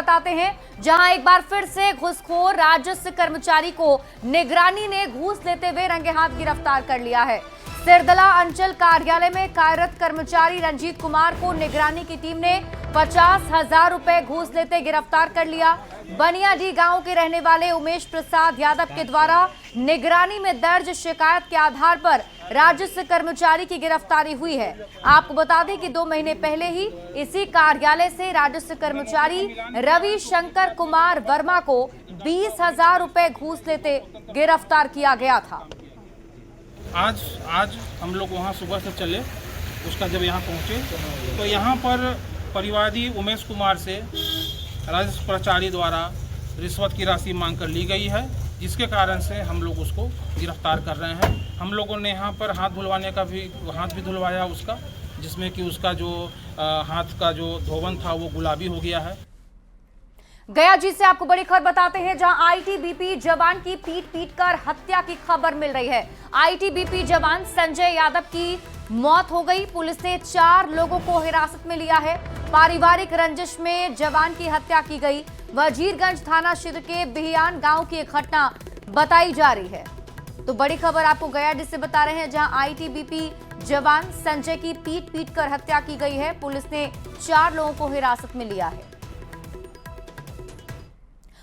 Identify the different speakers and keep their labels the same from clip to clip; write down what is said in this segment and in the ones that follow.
Speaker 1: बताते हैं, जहां एक बार फिर से घूसखोर राजस्व कर्मचारी को निगरानी ने घूस लेते हुए रंगे हाथ गिरफ्तार कर लिया है। सिरदला अंचल कार्यालय में कार्यरत कर्मचारी रंजीत कुमार को निगरानी की टीम ने 50,000 रुपए घूस लेते गिरफ्तार कर लिया। बनियाडी गांव के रहने वाले उमेश प्रसाद यादव के द्वारा निगरानी में दर्ज शिकायत के आधार पर राजस्व कर्मचारी की गिरफ्तारी हुई है। आपको बता दें कि 2 महीने पहले ही इसी कार्यालय से राजस्व कर्मचारी रवि शंकर कुमार वर्मा को 20,000 रुपए घूस लेते गिरफ्तार किया गया था।
Speaker 2: आज हम लोग वहाँ सुबह से चले, उसका जब यहाँ पहुँचे तो यहाँ पर परिवादी उमेश कुमार से राजस्व कर्मचारी द्वारा रिश्वत की राशि मांग कर ली गई है, जिसके कारण से हम लोग उसको गिरफ्तार कर रहे हैं। हम लोगों ने यहाँ पर हाथ धुलवाने का भी हाथ भी धुलवाया उसका, जिसमें कि उसका जो हाथ का जो धोवन था वो गुलाबी हो गया है।
Speaker 1: गया जी से आपको बड़ी खबर बताते हैं, जहां आईटीबीपी जवान की पीट कर हत्या की खबर मिल रही है। आईटीबीपी जवान संजय यादव की मौत हो गई। पुलिस ने 4 लोगों को हिरासत में लिया है। पारिवारिक रंजिश में जवान की हत्या की गई। वजीरगंज थाना क्षेत्र के बिहियान गांव की एक घटना बताई जा रही है। तो बड़ी खबर आपको गया जिससे बता रहे हैं, जहां आईटीबीपी जवान संजय की पीट कर हत्या की गई है। पुलिस ने 4 लोगों को हिरासत में लिया है।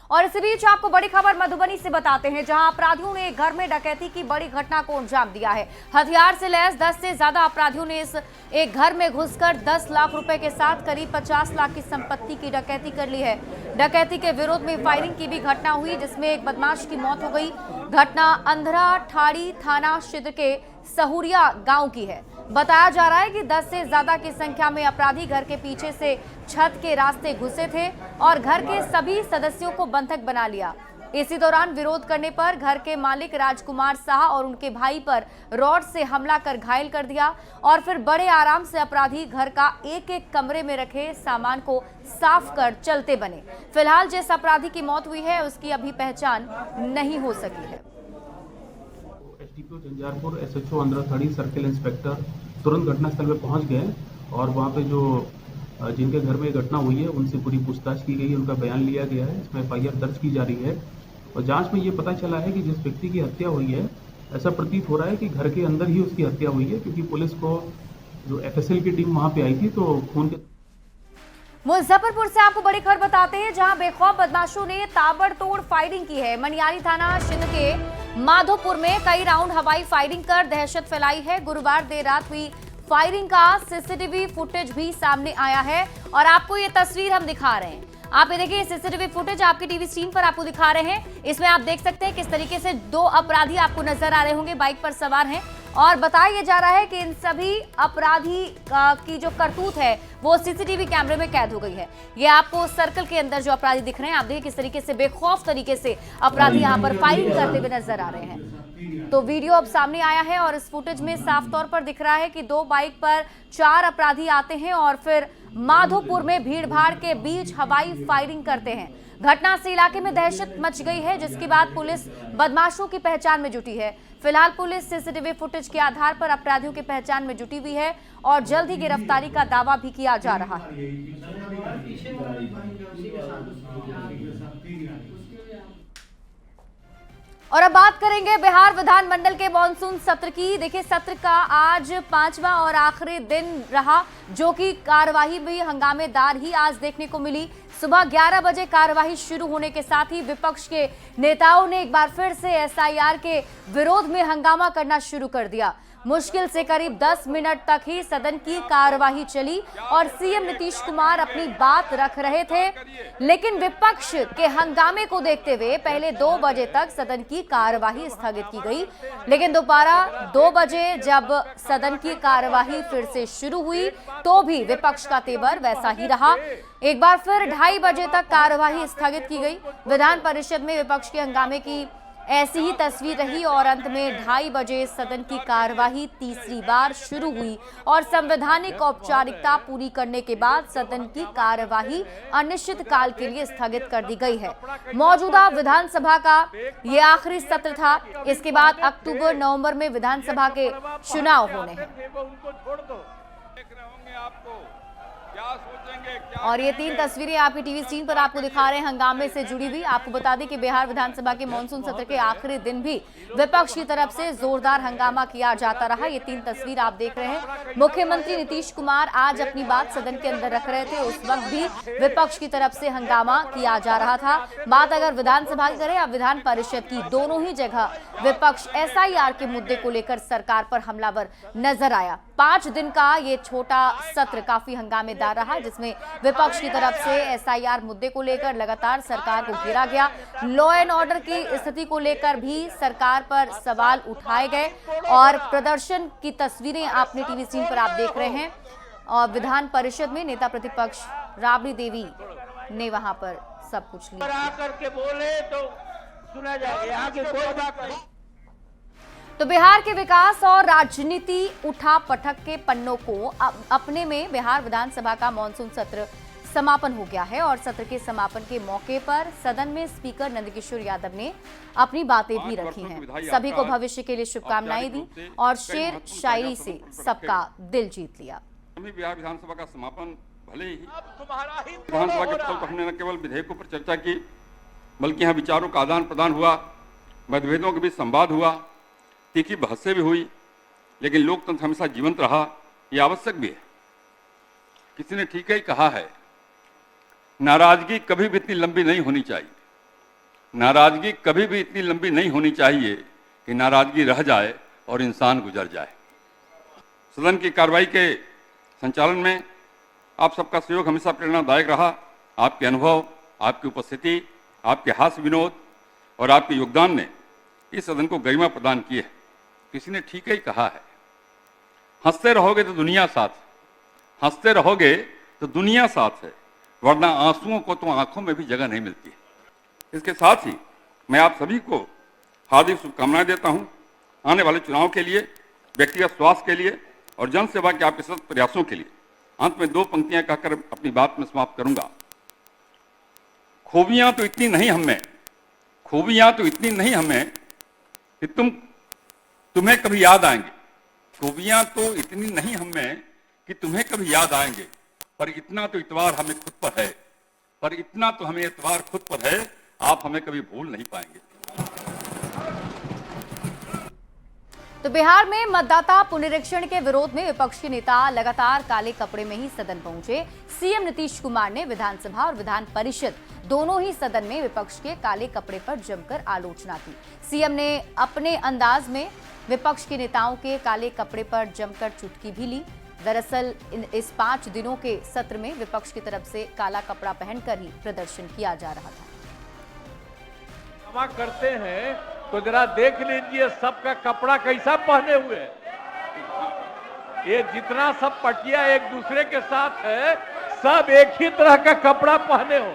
Speaker 1: और इसी बीच आपको बड़ी खबर मधुबनी से बताते हैं, जहां अपराधियों ने एक घर में डकैती की बड़ी घटना को अंजाम दिया है। हथियार से लैस 10 से ज्यादा अपराधियों ने इस एक घर में घुसकर 10 लाख रुपए के साथ करीब 50 लाख की संपत्ति की डकैती कर ली है। डकैती के विरोध में फायरिंग की भी घटना हुई, जिसमें एक बदमाश की मौत हो गई। घटना अंधरा ठाड़ी थाना क्षेत्र के सहूरिया गांव की है। बताया जा रहा है कि 10 से ज्यादा की संख्या में अपराधी घर के पीछे से छत के रास्ते घुसे थे और घर के सभी सदस्यों को बंधक बना लिया। इसी दौरान विरोध करने पर घर के मालिक राजकुमार शाह और उनके भाई पर रॉड से हमला कर घायल कर दिया और फिर बड़े आराम से अपराधी घर का एक-एक कमरे में रखे सामान को साफ कर चलते बने। फिलहाल जिस अपराधी की मौत हुई है उसकी अभी पहचान नहीं हो सकी है।
Speaker 3: SDPO Jhanjharpur, SHO Andhratharhi, circle inspector तुरंत घटनास्थल पे पहुंच गए और वहां पे जो जिनके घर में घटना हुई है उनसे पूरी पूछताछ की गई है, उनका बयान लिया गया है। इसमें एफआईआर दर्ज की जा रही है और जांच में ये पता चला है कि जिस व्यक्ति की हत्या हुई है, ऐसा प्रतीत हो रहा है कि घर के अंदर ही उसकी हत्या हुई है, क्योंकि पुलिस को जो एफएसएल की टीम वहां पे आई थी तो खून के।
Speaker 1: मुजफ्फरपुर से आपको बड़ी खबर बताते हैं, जहां बेखौफ बदमाशों ने ताबड़तोड़ फायरिंग की है। मनियारी थाना क्षेत्र के माधोपुर में कई राउंड हवाई फायरिंग कर दहशत फैलाई है। गुरुवार देर रात हुई फायरिंग का सीसीटीवी फुटेज भी सामने आया है और आपको ये तस्वीर हम दिखा रहे हैं। आप ये देखिए, सीसीटीवी फुटेज आपकी टीवी स्क्रीन पर आपको दिखा रहे हैं। इसमें आप देख सकते हैं किस तरीके से 2 अपराधी आपको नजर आ रहे होंगे, बाइक पर सवार हैं और बताया जा रहा है कि इन सभी अपराधी की जो करतूत है वो सीसीटीवी कैमरे में कैद हो गई है। ये आपको सर्कल के अंदर जो अपराधी दिख रहे हैं, आप देखिए किस तरीके से बेखौफ तरीके से अपराधी यहाँ पर फायरिंग करते हुए नजर आ रहे हैं। तो वीडियो अब सामने आया है और इस फुटेज में साफ तौर पर दिख रहा है कि 2 बाइक पर 4 अपराधी आते हैं और फिर माधोपुर में भीड़-भाड़ के बीच हवाई फायरिंग करते हैं। घटना से इलाके में दहशत मच गई है, जिसके बाद पुलिस बदमाशों की पहचान में जुटी है। फिलहाल पुलिस सीसीटीवी फुटेज के आधार पर अपराधियों की पहचान में जुटी हुई है और जल्द ही गिरफ्तारी का दावा भी किया जा रहा है। और अब बात करेंगे बिहार विधानमंडल के मॉनसून सत्र की। देखिए, सत्र का आज 5वां और आखिरी दिन रहा, जो कि कार्यवाही भी हंगामेदार ही आज देखने को मिली। सुबह 11 बजे कार्यवाही शुरू होने के साथ ही विपक्ष के नेताओं ने एक बार फिर से एसआईआर के विरोध में हंगामा करना शुरू कर दिया। मुश्किल से करीब 10 मिनट तक ही सदन की कार्यवाही चली और सीएम नीतीश कुमार अपनी बात रख रहे थे, लेकिन विपक्ष के हंगामे को देखते हुए पहले 2 बजे तक सदन की कार्यवाही स्थगित की गई। लेकिन दोपहर 2 बजे जब सदन की कार्यवाही फिर से शुरू हुई तो भी विपक्ष का तेवर वैसा ही रहा। एक बार फिर 2:30 बजे तक कार्यवाही स्थगित की गई। विधान परिषद में विपक्ष के हंगामे की ऐसी ही तस्वीर रही और अंत में 2:30 बजे सदन की कार्यवाही तीसरी बार शुरू हुई और संवैधानिक औपचारिकता पूरी करने के बाद सदन की कार्यवाही अनिश्चित काल के लिए स्थगित कर दी गई है। मौजूदा विधानसभा का ये आखिरी सत्र था। इसके बाद अक्टूबर-नवंबर में विधानसभा के चुनाव होने हैं।
Speaker 4: क्या सोचेंगे, क्या
Speaker 1: और ये 3 तस्वीरें आपकी टीवी स्क्रीन पर आपको दिखा रहे हैं हंगामे से जुड़ी हुई। आपको बता दें कि बिहार विधानसभा के मानसून सत्र के आखिरी दिन भी विपक्ष की तरफ से जोरदार हंगामा किया जाता रहा। ये 3 तस्वीर आप देख रहे हैं। मुख्यमंत्री नीतीश कुमार आज अपनी बात सदन के अंदर रख रहे थे, उस वक्त भी विपक्ष की तरफ से हंगामा किया जा रहा था। बात अगर विधानसभा की करें या विधान परिषद की, दोनों ही जगह विपक्ष SIR के मुद्दे को लेकर सरकार पर हमलावर नजर आया। 5 दिन का ये छोटा सत्र काफी हंगामेदार रहा, जिसमें विपक्ष की तरफ से SIR मुद्दे को लेकर लगातार सरकार को घेरा गया। लॉ एंड ऑर्डर की स्थिति को लेकर भी सरकार पर सवाल उठाए गए और प्रदर्शन की तस्वीरें आपने टीवी स्क्रीन पर आप देख रहे हैं। और विधान परिषद में नेता प्रतिपक्ष राबड़ी देवी ने वहां पर सब कुछ लिया।
Speaker 5: करके बोले तो सुना जाएगा, यहाँ की कोई बात नहीं।
Speaker 1: तो बिहार के विकास और राजनीति उठा पटक के पन्नों को अपने में बिहार विधानसभा का मानसून सत्र समापन हो गया है और सत्र के समापन के मौके पर सदन में स्पीकर नंदकिशोर यादव ने अपनी बातें भी रखी हैं। सभी को भविष्य के लिए शुभकामनाएं दी और शेर शायरी से सबका दिल जीत लिया।
Speaker 4: बिहार विधानसभा का समापन भले ही विधानसभा के पटल पर हमने न केवल विधेयकों पर चर्चा की, बल्कि यहाँ विचारों का आदान प्रदान हुआ, मतभेदों के बीच संवाद हुआ, तीखी बहसें भी हुई, लेकिन लोकतंत्र हमेशा जीवंत रहा। ये आवश्यक भी है। किसी ने ठीक ही कहा है, नाराजगी कभी भी इतनी लंबी नहीं होनी चाहिए। नाराजगी कभी भी इतनी लंबी नहीं होनी चाहिए कि नाराजगी रह जाए और इंसान गुजर जाए। सदन की कार्रवाई के संचालन में आप सबका सहयोग हमेशा प्रेरणादायक रहा। आपके अनुभव, आपकी उपस्थिति, आपके हास्य विनोद और आपके योगदान ने इस सदन को गरिमा प्रदान की है। किसी ने ठीक ही कहा है, हंसते रहोगे तो दुनिया साथ, हंसते रहोगे तो दुनिया साथ है, वरना आंसुओं को तो आंखों में भी जगह नहीं मिलती है। इसके साथ ही मैं आप सभी को हार्दिक शुभकामनाएं देता हूं आने वाले चुनाव के लिए, व्यक्तिगत स्वास्थ्य के लिए और जन सेवा के आपके सतत प्रयासों के लिए। अंत में 2 पंक्तियां कहकर अपनी बात में समाप्त करूंगा। खूबियां तो इतनी नहीं हमें, खूबियां तो इतनी नहीं हमें कि तुम्हें कभी याद आएंगे। खूबियां तो इतनी नहीं हमें कि तुम्हें कभी याद आएंगे, पर इतना तो इतवार हमें खुद पर है, पर इतना तो हमें इतवार खुद पर है, आप हमें कभी भूल नहीं पाएंगे।
Speaker 1: तो बिहार में मतदाता पुनरीक्षण के विरोध में विपक्ष के नेता लगातार काले कपड़े में ही सदन पहुंचे। सीएम नीतीश कुमार ने विधानसभा और विधान परिषद दोनों ही सदन में विपक्ष के काले कपड़े पर जमकर आलोचना की। सीएम ने अपने अंदाज में विपक्ष के नेताओं के काले कपड़े पर जमकर चुटकी भी ली। दरअसल इस 5 दिनों के सत्र में विपक्ष की तरफ से काला कपड़ा पहनकर ही प्रदर्शन किया जा रहा था।
Speaker 5: क्षमा करते हैं तो जरा देख लीजिए सबका कपड़ा कैसा पहने हुए है। ये जितना सब पटिया एक दूसरे के साथ है, सब एक ही तरह का कपड़ा पहने हो।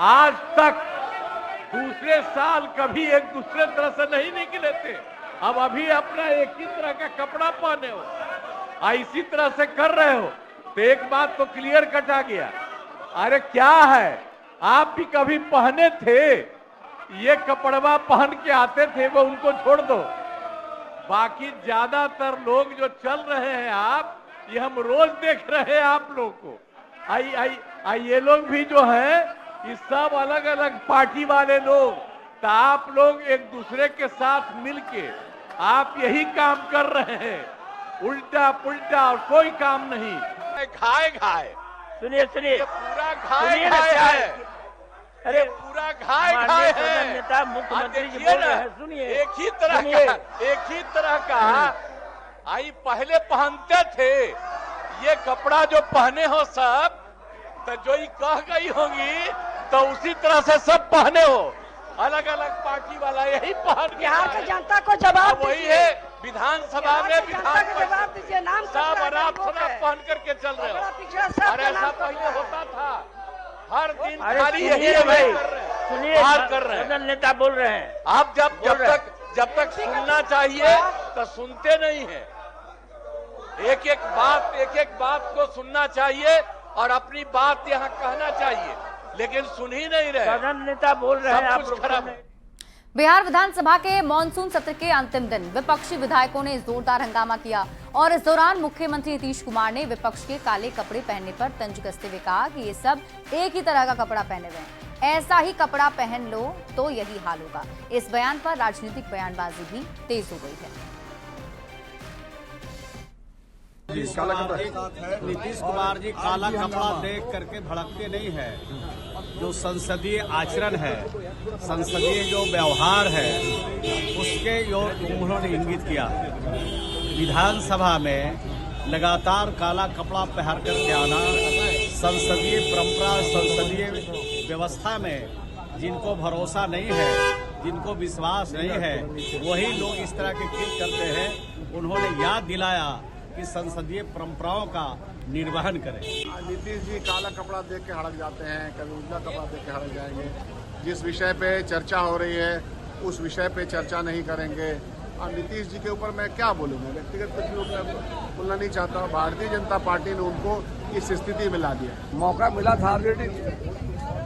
Speaker 5: आज तक दूसरे साल कभी एक दूसरे तरह से नहीं निकले थे, अब अभी अपना एक ही तरह का कपड़ा पहने हो, इसी तरह से कर रहे हो तो एक बात तो क्लियर कट आ गया। अरे क्या है, आप भी कभी पहने थे, ये कपड़वा पहन के आते थे, वो उनको छोड़ दो। बाकी ज्यादातर लोग जो चल रहे हैं आप, ये हम रोज देख रहे हैं आप लोग को। ये लोग भी जो है, ये सब अलग अलग पार्टी वाले लोग, तो आप लोग एक दूसरे के साथ मिलके आप यही काम कर रहे हैं, उल्टा पुल्टा और कोई काम नहीं।
Speaker 6: घाय घाय
Speaker 5: सुनिए सुनिए,
Speaker 6: पूरा घाय घाय है,
Speaker 5: अरे
Speaker 6: पूरा घाय घाय है।
Speaker 5: नेता मुख्यमंत्री जी बोल रहे हैं, सुनिए।
Speaker 6: एक ही तरह का आई पहले पहनते थे, ये कपड़ा जो पहने हो सब, तो जो ही कह गई होगी तो उसी तरह से सब पहने हो। अलग अलग पार्टी वाला यही पहन,
Speaker 7: बिहार की जनता को जवाब
Speaker 6: वही है। विधानसभा में विधान
Speaker 7: जवाब दीजिए, नाम
Speaker 6: सब आराम पहन करके चल रहे हो। और ऐसा पहले होता था, हर दिन खाली यही
Speaker 5: भाई
Speaker 6: सुनिए कर रहे हैं,
Speaker 5: नेता बोल रहे हैं।
Speaker 6: आप जब तक सुनना चाहिए तो सुनते नहीं है। एक एक बात को सुनना चाहिए और अपनी बात यहाँ कहना चाहिए, लेकिन सुन ही नहीं रहे।
Speaker 5: सदन नेता बोल रहे हैं, आप
Speaker 6: कुछ खराब है।
Speaker 1: बिहार विधानसभा के मॉनसून सत्र के अंतिम दिन विपक्षी विधायकों ने जोरदार हंगामा किया और इस दौरान मुख्यमंत्री नीतीश कुमार ने विपक्ष के काले कपड़े पहनने पर तंज कसते हुए कहा कि ये सब एक ही तरह का कपड़ा पहने हुए हैं, ऐसा ही कपड़ा पहन लो तो यही हाल होगा। इस बयान पर राजनीतिक बयानबाजी भी तेज हो गई है।
Speaker 8: नीतीश कुमार जी काला कपड़ा देख करके भड़कते नहीं है। जो संसदीय आचरण है, संसदीय जो व्यवहार है, उसके उन्होंने इंगित किया। विधानसभा में लगातार काला कपड़ा पहन करके आना, संसदीय परंपरा, संसदीय व्यवस्था में जिनको भरोसा नहीं है, जिनको विश्वास नहीं है, वही लोग इस तरह के कृत्य करते हैं। उन्होंने याद दिलाया कि संसदीय परंपराओं का निर्वहन करें।
Speaker 9: नीतीश जी काला कपड़ा देख के हड़क जाते हैं, कभी उजला कपड़ा देख के हड़क जाएंगे। जिस विषय पे चर्चा हो रही है उस विषय पे चर्चा नहीं करेंगे। और नीतीश जी के ऊपर मैं क्या बोलूँगा, व्यक्तिगत कुछ भी मैं बोलना नहीं चाहता। भारतीय जनता पार्टी ने उनको इस स्थिति में ला दिया।
Speaker 10: मौका मिला था ऑलरेडी,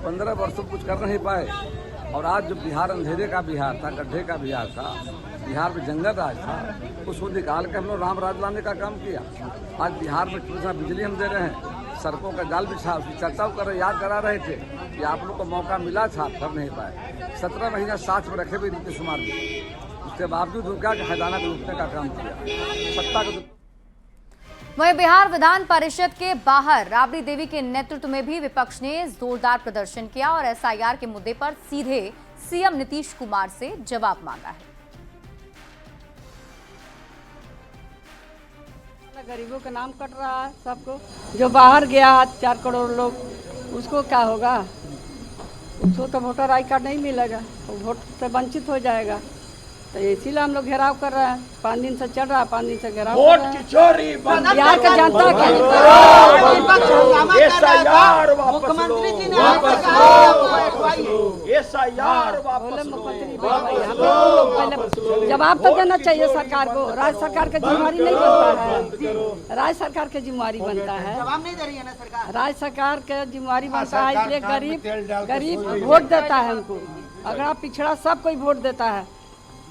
Speaker 10: 15 वर्षों कुछ कर नहीं पाए। और आज जो बिहार अंधेरे का बिहार था, गड्ढे का बिहार था, बिहार में जंगल राज था, उसको निकाल के हम लोग राम राज लाने का काम किया। आज बिहार में कितना बिजली हम दे रहे हैं, सड़कों का जाल बिछा, उसकी चर्चा कर रहे, याद करा रहे थे कि आप लोग को मौका मिला था, कर नहीं पाए। 17 महीना साथ में रखे हुए नीतीश कुमार जी, उसके बावजूद उनका खजाना लूटने का काम किया। सत्ता को
Speaker 1: वहीं बिहार विधान परिषद के बाहर राबड़ी देवी के नेतृत्व में भी विपक्ष ने जोरदार प्रदर्शन किया और एसआईआर के मुद्दे पर सीधे सीएम नीतीश कुमार से जवाब मांगा है।
Speaker 7: गरीबों का नाम कट रहा है सबको। जो बाहर गया 4 करोड़ लोग, उसको क्या होगा? उसको तो वोटर आई कार्ड नहीं मिलेगा, वो वोट से वंचित हो जाएगा। तो इसीलिए हम लोग घेराव कर रहे हैं। 5 दिन से चल रहा है, 5 दिन से घेराव कर रहे हैं। बिहार का जनता मुख्यमंत्री जी ने मुख्यमंत्री जवाब तो देना चाहिए सरकार को। राज्य सरकार का जिम्मेवारी नहीं बनता है, राज्य सरकार की जिम्मेवारी बनता है। जवाब नहीं दे रही है ना सरकार। राज्य सरकार का जिम्मेवारी बनता है, इसलिए गरीब वोट देता है हमको। अगर आप पिछड़ा सब कोई वोट देता है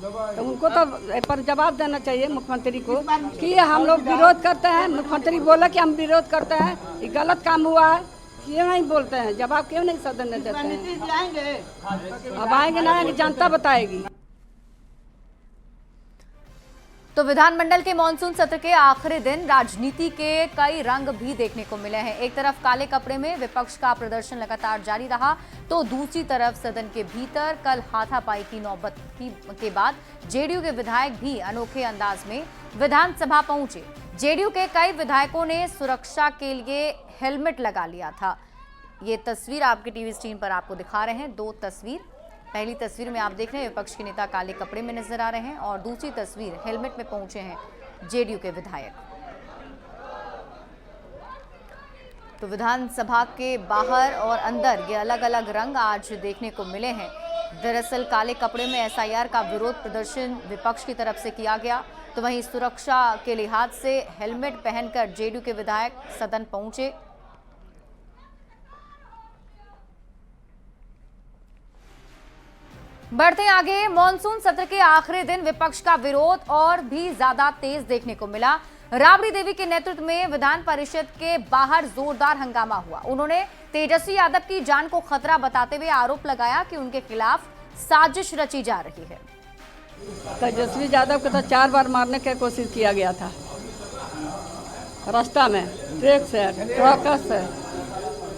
Speaker 7: तो उनको तो पर जवाब देना चाहिए मुख्यमंत्री को कि हम लोग विरोध करते हैं। मुख्यमंत्री बोला कि हम विरोध करते हैं, ये गलत काम हुआ है, क्यों नहीं बोलते हैं? जवाब क्यों नहीं सदन में देते हैं? अब आएंगे ना आएंगे, जनता बताएगी।
Speaker 1: तो विधानमंडल के मॉनसून सत्र के आखिरी दिन राजनीति के कई रंग भी देखने को मिले हैं। एक तरफ काले कपड़े में विपक्ष का प्रदर्शन लगातार जारी रहा, तो दूसरी तरफ सदन के भीतर कल हाथापाई की नौबत के बाद जेडीयू के विधायक भी अनोखे अंदाज में विधानसभा पहुंचे। जेडीयू के कई विधायकों ने सुरक्षा के लिए हेलमेट लगा लिया था। ये तस्वीर आपके टीवी स्क्रीन पर आपको दिखा रहे हैं। 2 तस्वीर, पहली तस्वीर में आप देख रहे हैं विपक्ष के नेता काले कपड़े में नजर आ रहे हैं और दूसरी तस्वीर हेलमेट में पहुंचे हैं जेडीयू के विधायक। तो विधानसभा के बाहर और अंदर ये अलग अलग रंग आज देखने को मिले हैं। दरअसल काले कपड़े में एसआईआर का विरोध प्रदर्शन विपक्ष की तरफ से किया गया, तो वहीं सुरक्षा के लिहाज से हेलमेट पहनकर जेडीयू के विधायक सदन पहुंचे। बढ़ते आगे, मॉनसून सत्र के आखिरी दिन विपक्ष का विरोध और भी ज्यादा तेज देखने को मिला। राबड़ी देवी के नेतृत्व में विधान परिषद के बाहर जोरदार हंगामा हुआ। उन्होंने तेजस्वी यादव की जान को खतरा बताते हुए आरोप लगाया कि उनके खिलाफ साजिश रची जा रही है।
Speaker 7: तेजस्वी यादव को तो 4 बार मारने की कोशिश किया गया था, रास्ता में ट्रक से, ट्रक से।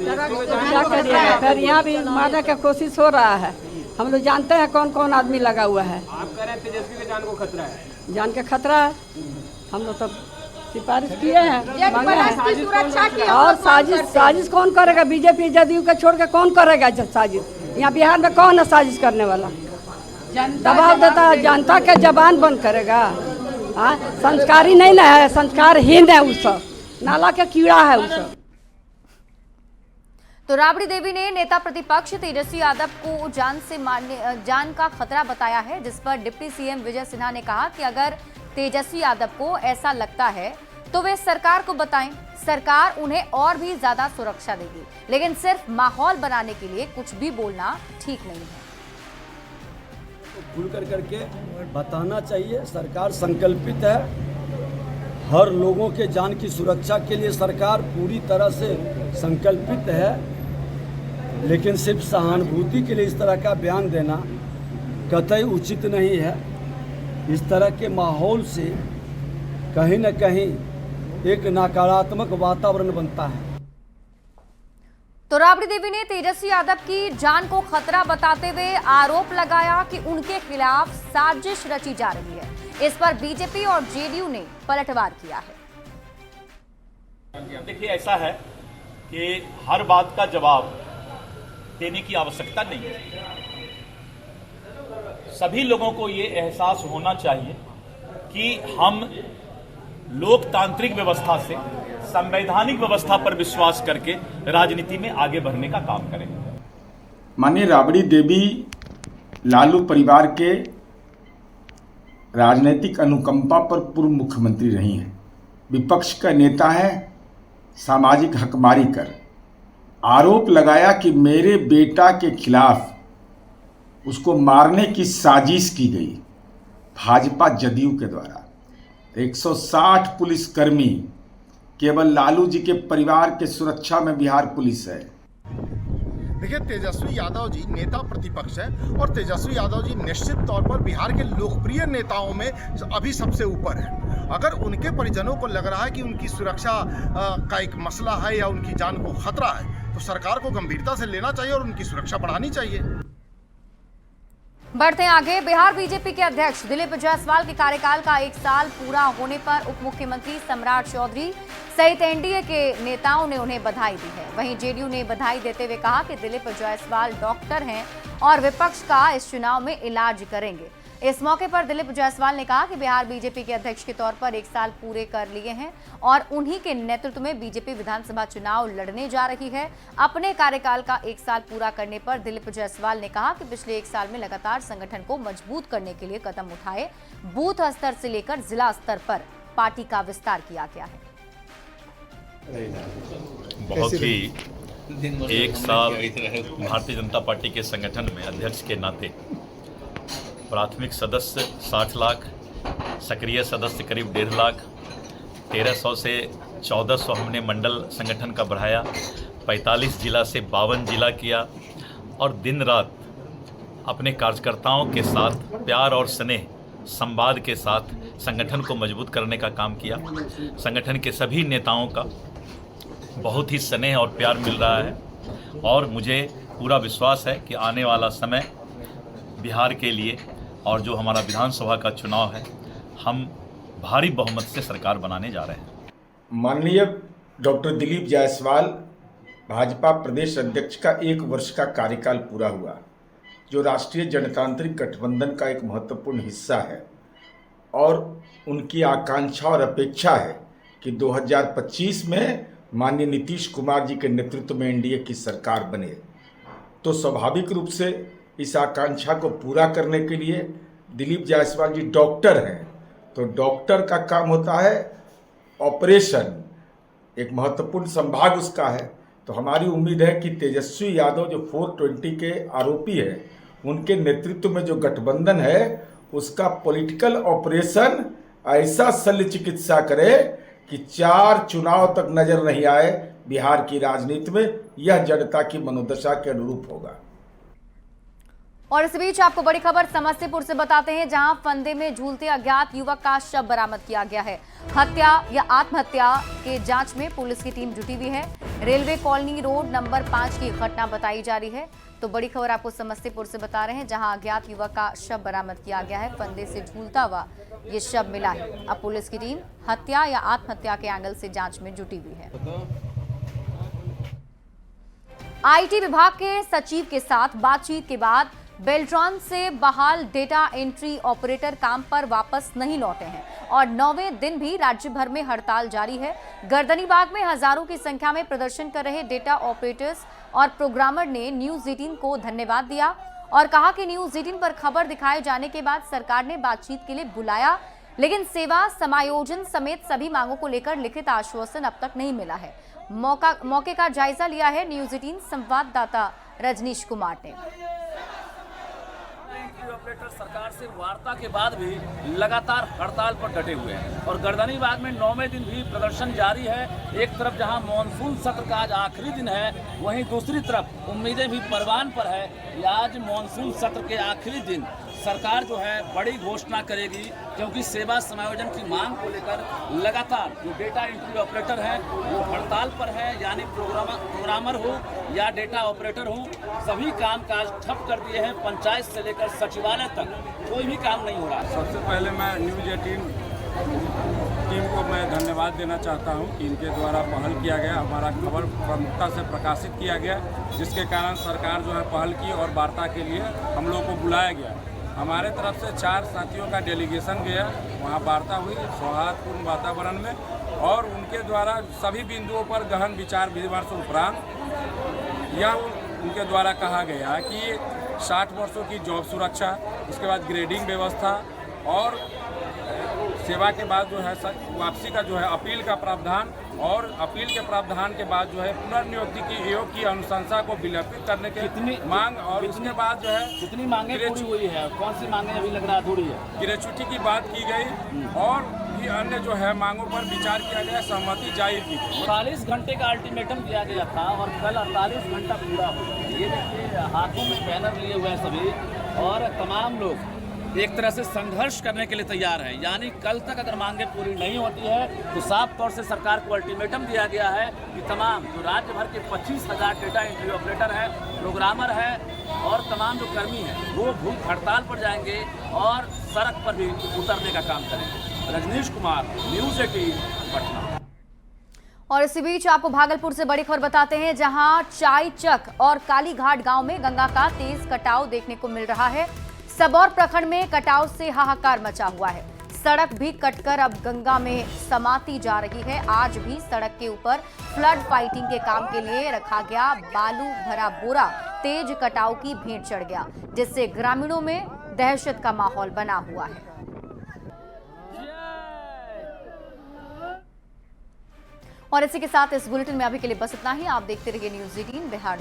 Speaker 7: क्या करिएगा, फिर यहाँ भी मारने की कोशिश हो रहा है। हम लोग जानते हैं कौन कौन आदमी लगा हुआ है।
Speaker 3: आप कह रहे हैं तेजस्वी की जान को खतरा है?
Speaker 7: जान के खतरा है। हम लोग तो सिफारिश किए हैं, मांगे हैं। और साजिश कौन करेगा? बीजेपी जदयू का छोड़ के कौन करेगा साजिश? यहाँ बिहार में कौन है साजिश करने वाला? दबाव देता है, जनता के जबान बंद करेगा। संस्कारी नहीं ना है, संस्कारहीन है, उस नाला के कीड़ा है उस।
Speaker 1: तो राबड़ी देवी ने नेता प्रतिपक्ष तेजस्वी यादव को जान का खतरा बताया है, जिस पर डिप्टी सीएम विजय सिन्हा ने कहा कि अगर तेजस्वी यादव को ऐसा लगता है तो वे सरकार को बताएं, सरकार उन्हें और भी ज्यादा सुरक्षा देगी, लेकिन सिर्फ माहौल बनाने के लिए कुछ भी बोलना ठीक नहीं है।
Speaker 10: खुल करके बताना चाहिए। सरकार संकल्पित है, हर लोगों के जान की सुरक्षा के लिए सरकार पूरी तरह से संकल्पित है, लेकिन सिर्फ सहानुभूति के लिए इस तरह का बयान देना कतई उचित नहीं है। इस तरह के माहौल से कहीं न कहीं एक नकारात्मक वातावरण बनता है।
Speaker 1: तो राबड़ी देवी ने तेजस्वी यादव की जान को खतरा बताते हुए आरोप लगाया कि उनके खिलाफ साजिश रची जा रही है। इस पर बीजेपी और जेडीयू ने पलटवार किया है।
Speaker 11: देखिए, ऐसा है कि हर बात का जवाब देने की आवश्यकता नहीं है। सभी लोगों को ये एहसास होना चाहिए कि हम लोकतांत्रिक व्यवस्था से संवैधानिक व्यवस्था पर विश्वास करके राजनीति में आगे बढ़ने का काम करें।
Speaker 12: माननीय राबड़ी देवी लालू परिवार के राजनीतिक अनुकंपा पर पूर्व मुख्यमंत्री रही हैं, विपक्ष का नेता है। सामाजिक हकमारी कर आरोप लगाया कि मेरे बेटा के खिलाफ उसको मारने की साजिश की गई भाजपा जदयू के द्वारा। 160 पुलिसकर्मी केवल लालू जी के परिवार के सुरक्षा में बिहार पुलिस है।
Speaker 9: देखिए, तेजस्वी यादव जी नेता प्रतिपक्ष है और तेजस्वी यादव जी निश्चित तौर पर बिहार के लोकप्रिय नेताओं में अभी सबसे ऊपर है। अगर उनके परिजनों को लग रहा है कि उनकी सुरक्षा का एक मसला है या उनकी जान को खतरा है, तो सरकार को गंभीरता से लेना चाहिए और उनकी सुरक्षा बढ़ानी चाहिए।
Speaker 1: बढ़ते आगे, बिहार बीजेपी के अध्यक्ष दिलीप जायसवाल के कार्यकाल का 1 साल पूरा होने पर उप मुख्यमंत्री सम्राट चौधरी सहित एनडीए के नेताओं ने उन्हें बधाई दी है। वहीं जेडीयू ने बधाई देते हुए कहा कि दिलीप जायसवाल डॉक्टर हैं और विपक्ष का इस चुनाव में इलाज करेंगे। इस मौके पर दिलीप जायसवाल ने कहा कि बिहार बीजेपी के अध्यक्ष के तौर पर 1 साल पूरे कर लिए हैं और उन्हीं के नेतृत्व में बीजेपी विधानसभा चुनाव लड़ने जा रही है। अपने कार्यकाल का 1 साल पूरा करने पर दिलीप जायसवाल ने कहा कि पिछले 1 साल में लगातार संगठन को मजबूत करने के लिए कदम उठाए। बूथ स्तर से लेकर जिला स्तर पर पार्टी का विस्तार किया गया है।
Speaker 13: बहुत ही 1 साल भारतीय जनता पार्टी के संगठन में अध्यक्ष के नाते प्राथमिक सदस्य 60 लाख, सक्रिय सदस्य करीब 1.5 लाख, 1300 से 1400 हमने मंडल संगठन का बढ़ाया, 45 जिला से 52 जिला किया और दिन रात अपने कार्यकर्ताओं के साथ प्यार और स्नेह संवाद के साथ संगठन को मजबूत करने का काम किया। संगठन के सभी नेताओं का बहुत ही स्नेह और प्यार मिल रहा है और मुझे पूरा विश्वास है कि आने वाला समय बिहार के लिए और जो हमारा विधानसभा का चुनाव है, हम भारी बहुमत से सरकार बनाने जा रहे हैं।
Speaker 12: माननीय डॉक्टर दिलीप जायसवाल भाजपा प्रदेश अध्यक्ष का 1 वर्ष का कार्यकाल पूरा हुआ, जो राष्ट्रीय जनतांत्रिक गठबंधन का एक महत्वपूर्ण हिस्सा है और उनकी आकांक्षा और अपेक्षा है कि 2025 में माननीय नीतीश कुमार जी के नेतृत्व में एनडीए की सरकार बने। तो स्वाभाविक रूप से इस आकांक्षा को पूरा करने के लिए दिलीप जायसवाल जी डॉक्टर हैं, तो डॉक्टर का काम होता है ऑपरेशन, एक महत्वपूर्ण संभाग उसका है। तो हमारी उम्मीद है कि तेजस्वी यादव जो 420 के आरोपी है, उनके नेतृत्व में जो गठबंधन है उसका पॉलिटिकल ऑपरेशन ऐसा शल्य चिकित्सा करे कि 4 चुनाव तक नजर नहीं आए बिहार की राजनीति में। यह जनता की मनोदशा के अनुरूप होगा।
Speaker 1: और इस बीच आपको बड़ी खबर समस्तीपुर से बताते हैं, जहां फंदे में झूलते अज्ञात युवक का शव बरामद किया गया है। हत्या या आत्महत्या के जांच में पुलिस की टीम जुटी हुई है। रेलवे कॉलोनी रोड नंबर 5 की घटना बताई जा रही है। तो बड़ी खबर आपको समस्तीपुर से बता रहे हैं, जहां अज्ञात युवक का शव बरामद किया गया है। फंदे से झूलता हुआ ये शव मिला है। अब पुलिस की टीम हत्या या आत्महत्या के एंगल से जांच में जुटी हुई है। आईटी विभाग के सचिव के साथ बातचीत के बाद बेल्ट्रॉन से बहाल डेटा एंट्री ऑपरेटर काम पर वापस नहीं लौटे हैं और 9वें दिन भी राज्य भर में हड़ताल जारी है। गर्दनीबाग में हजारों की संख्या में प्रदर्शन कर रहे डेटा ऑपरेटर्स और प्रोग्रामर ने न्यूज 18 को धन्यवाद दिया और कहा कि न्यूज 18 पर खबर दिखाए जाने के बाद सरकार ने बातचीत के लिए बुलाया, लेकिन सेवा समायोजन समेत सभी मांगों को लेकर लिखित आश्वासन अब तक नहीं मिला है। मौके का जायजा लिया है न्यूज 18 संवाददाता रजनीश कुमार ने।
Speaker 14: एंट्री ऑपरेटर सरकार से वार्ता के बाद भी लगातार हड़ताल पर डटे हुए हैं और गर्दनीबाग में 9वें दिन भी प्रदर्शन जारी है। एक तरफ जहां मॉनसून सत्र का आज आखिरी दिन है, वहीं दूसरी तरफ उम्मीदें भी परवान पर है कि आज मॉनसून सत्र के आखिरी दिन सरकार जो है बड़ी घोषणा करेगी, क्योंकि सेवा समायोजन की मांग को लेकर लगातार जो डेटा एंट्री ऑपरेटर है वो हड़ताल पर है, यानी प्रोग्रामर हो या डेटा ऑपरेटर हो, सभी कामकाज ठप कर दिए हैं। पंचायत से लेकर सचिवालय तक कोई भी काम नहीं हो रहा है।
Speaker 15: सबसे पहले मैं न्यूज़ 18 टीम को मैं धन्यवाद देना चाहता हूं कि इनके द्वारा पहल किया गया, हमारा खबर प्रमुखता से प्रकाशित किया गया, जिसके कारण सरकार जो है पहल की और वार्ता के लिए हम लोग को बुलाया गया। हमारे तरफ से 4 साथियों का डेलीगेशन गया, वहाँ वार्ता हुई सौहार्दपूर्ण वातावरण में और उनके द्वारा सभी बिंदुओं पर गहन विचार विमर्श उपरांत यह उनके द्वारा कहा गया कि 60 वर्षों की जॉब सुरक्षा, उसके बाद ग्रेडिंग व्यवस्था और सेवा के बाद जो है वापसी का जो है अपील का प्रावधान और अपील के प्रावधान के बाद जो है पुनर्नियुक्ति की आयोग की अनुशंसा को विलंबित करने की कितनी मांग और उसके बाद जो है
Speaker 14: कितनी मांगे पूरी हुई है, कौन सी मांगे अभी लग रहा अधूरी है?
Speaker 15: ग्रेच्युटी की बात की गई और भी अन्य जो है मांगों पर विचार किया गया, सहमति जाहिर की गई।
Speaker 14: 48 घंटे का अल्टीमेटम दिया गया था और कल 48 घंटा पूरा हो गया। ये देखिए हाथों में बैनर लिए हुए हैं सभी और तमाम लोग एक तरह से संघर्ष करने के लिए तैयार है, यानी कल तक अगर मांगे पूरी नहीं होती है तो साफ तौर से सरकार को अल्टीमेटम दिया गया है कि तमाम जो राज्य भर के 25,000 डेटा एंट्री ऑपरेटर है, प्रोग्रामर है और तमाम जो कर्मी हैं वो भूख हड़ताल पर जाएंगे और सड़क पर भी उतरने का काम करेंगे। रजनीश कुमार, न्यूज़ 18 पटना।
Speaker 1: और इसी बीच आपको भागलपुर से बड़ी खबर बताते हैं, जहां चाय चक और कालीघाट गांव में गंगा का तेज कटाव देखने को मिल रहा है। सबौर प्रखंड में कटाव से हाहाकार मचा हुआ है। सड़क भी कटकर अब गंगा में समाती जा रही है। आज भी सड़क के ऊपर फ्लड फाइटिंग के काम के लिए रखा गया बालू भरा बोरा तेज कटाव की भेंट चढ़ गया, जिससे ग्रामीणों में दहशत का माहौल बना हुआ है। और इसी के साथ इस बुलेटिन में अभी के लिए बस इतना ही। आप देखते रहिए न्यूज़ 18 बिहार।